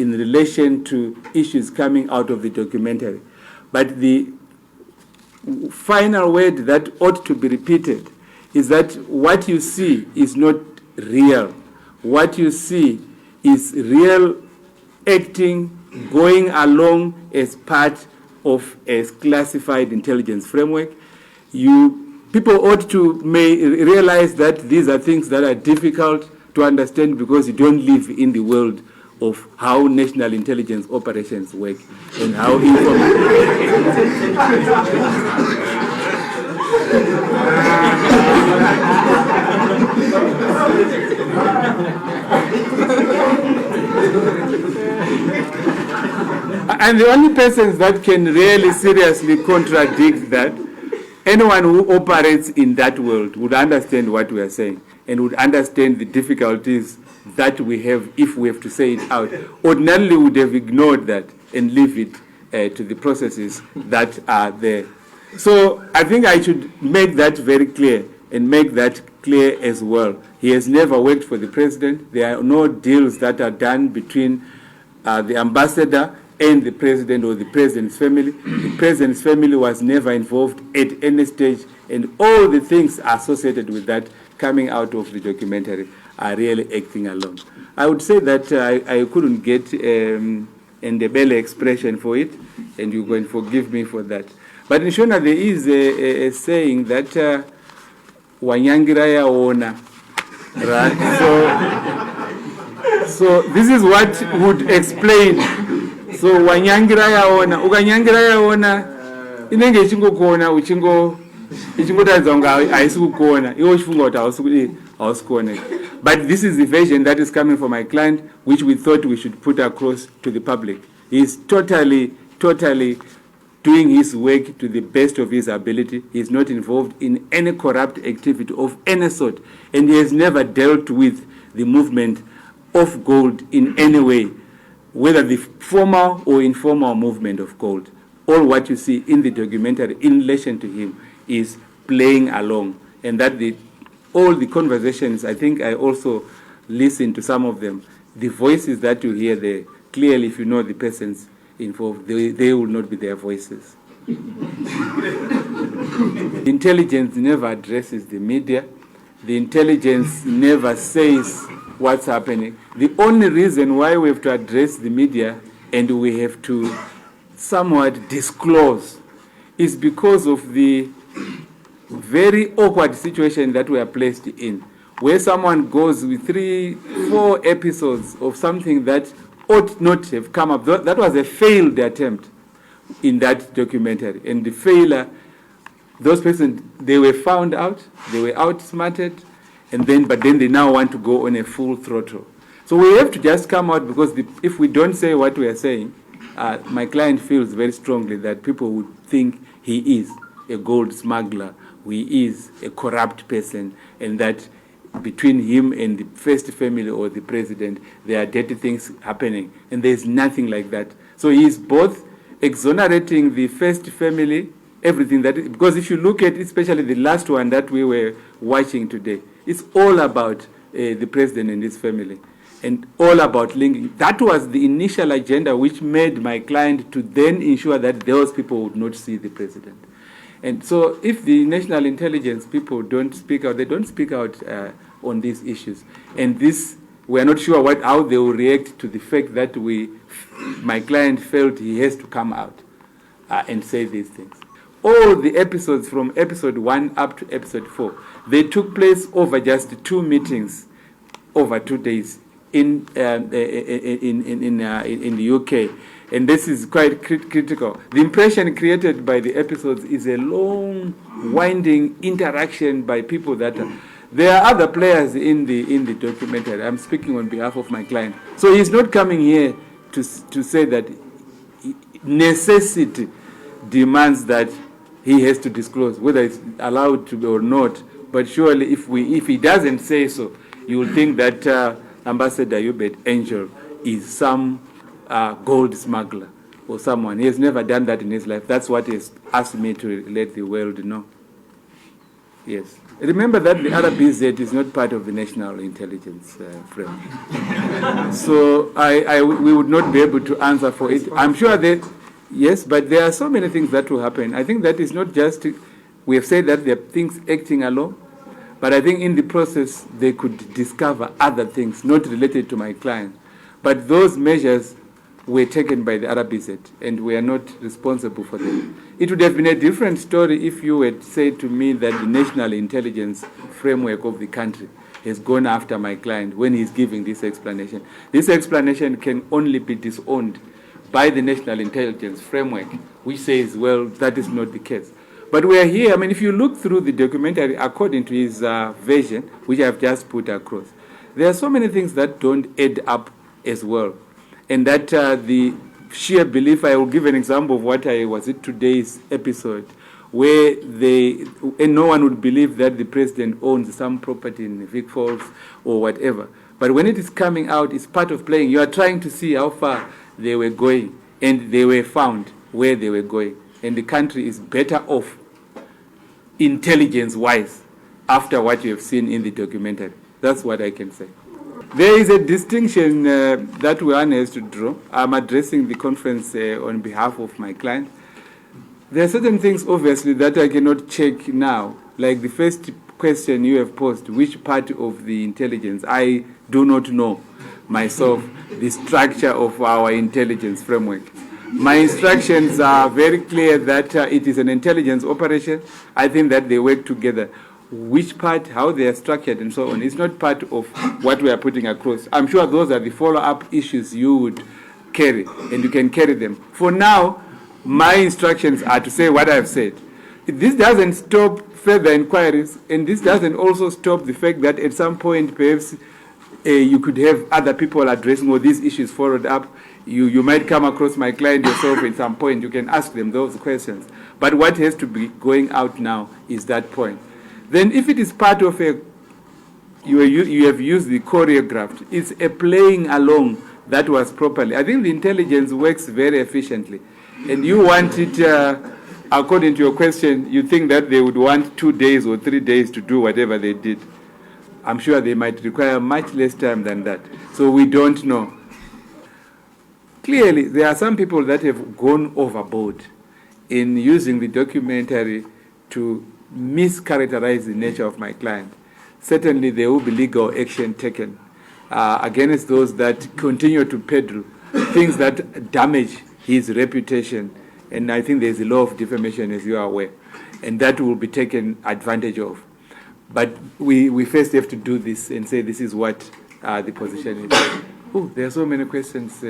in relation to issues coming out of the documentary. But the final word that ought to be repeated is that what you see is not real. What you see is real acting going along as part of a classified intelligence framework. People ought to realize that these are things that are difficult to understand because you don't live in the world of how national intelligence operations work and how and the only persons that can really seriously contradict that, anyone who operates in that world would understand what we are saying and would understand the difficulties that we have if we have to say it out. Ordinarily, we would have ignored that and leave it to the processes that are there. So I think I should make that very clear and make that clear as well. He has never worked for the president. There are no deals that are done between the ambassador and the president or the president's family. The president's family was never involved at any stage, and all the things associated with that coming out of the documentary are really acting alone. I would say that I couldn't get an Ndebele expression for it, and you're going to forgive me for that. But in Shona, there is a saying that Wanyangiraya ona. Right? So this is what would explain. So Wanyangiraya ona. Ukanyangiraya ona. Inenge chingo kona, uchingo tazonga aisiku kona. Iwo chifunga uta ausikone. But this is the version that is coming from my client, which we thought we should put across to the public. He is totally doing his work to the best of his ability. He is not involved in any corrupt activity of any sort, and he has never dealt with the movement of gold in any way, whether the formal or informal movement of gold. All what you see in the documentary in relation to him is playing along, and that all the conversations, I think I also listened to some of them. The voices that you hear there, clearly if you know the persons involved, they will not be their voices. The intelligence never addresses the media. The intelligence never says what's happening. The only reason why we have to address the media and we have to somewhat disclose is because of the very awkward situation that we are placed in, where someone goes with 3-4 episodes of something that ought not have come up. That was a failed attempt in that documentary. And the failure, those persons, they were found out, they were outsmarted, but then they now want to go on a full throttle. So we have to just come out, because if we don't say what we are saying, my client feels very strongly that people would think he is a gold smuggler, he is a corrupt person, and that between him and the first family or the president, there are dirty things happening. And there's nothing like that. So he is both exonerating the first family, everything that, because if you look at especially the last one that we were watching today, it's all about the president and his family, and all about linking. That was the initial agenda which made my client to then ensure that those people would not see the president. And so if the national intelligence people don't speak out, they don't speak out on these issues. And this, we're not sure how they will react to the fact that my client felt he has to come out and say these things. All the episodes from episode 1 up to episode 4, they took place over just 2 meetings over 2 days in the UK. And this is quite critical. The impression created by the episodes is a long, winding interaction by people that there are other players in the documentary. I'm speaking on behalf of my client. So he's not coming here to say that necessity demands that he has to disclose, whether it's allowed to or not. But surely if he doesn't say so, you will think that Ambassador Hubert Angel is some gold smuggler or someone. He has never done that in his life. That's what he has asked me to let the world know. Yes. Remember that the RBZ is not part of the national intelligence framework. So we would not be able to answer for it. I'm sure that, yes, but there are so many things that will happen. I think that is not just, we have said that there are things acting alone, but I think in the process they could discover other things not related to my client. But those measures were taken by the RBZ, and we are not responsible for them. It would have been a different story if you had said to me that the national intelligence framework of the country has gone after my client when he's giving this explanation. This explanation can only be disowned by the national intelligence framework, which says, well, that is not the case. But we are here. I mean, if you look through the documentary according to his version, which I've just put across, there are so many things that don't add up as well. And that the sheer belief, I will give an example of what was it today's episode, where and no one would believe that the president owns some property in Vic Falls or whatever. But when it is coming out, it's part of playing. You are trying to see how far they were going, and they were found where they were going. And the country is better off, intelligence-wise, after what you have seen in the documentary. That's what I can say. There is a distinction that one has to draw. I'm addressing the conference on behalf of my client. There are certain things, obviously, that I cannot check now. Like the first question you have posed, which part of the intelligence? I do not know myself the structure of our intelligence framework. My instructions are very clear that it is an intelligence operation. I think that they work together. Which part, how they are structured, and so on. It's not part of what we are putting across. I'm sure those are the follow-up issues you would carry, and you can carry them. For now, my instructions are to say what I've said. This doesn't stop further inquiries, and this doesn't also stop the fact that at some point, perhaps, you could have other people addressing all these issues followed up. You might come across my client yourself at some point. You can ask them those questions. But what has to be going out now is that point. Then if it is part of you have used the choreographed, it's a playing along that was properly. I think the intelligence works very efficiently. And you want it, according to your question, you think that they would want 2 days or 3 days to do whatever they did. I'm sure they might require much less time than that. So we don't know. Clearly, there are some people that have gone overboard in using the documentary to mischaracterize the nature of my client. Certainly, there will be legal action taken against those that continue to peddle things that damage his reputation. And I think there's a law of defamation, as you are aware, and that will be taken advantage of. But we first have to do this and say this is what the position is. Oh, there are so many questions.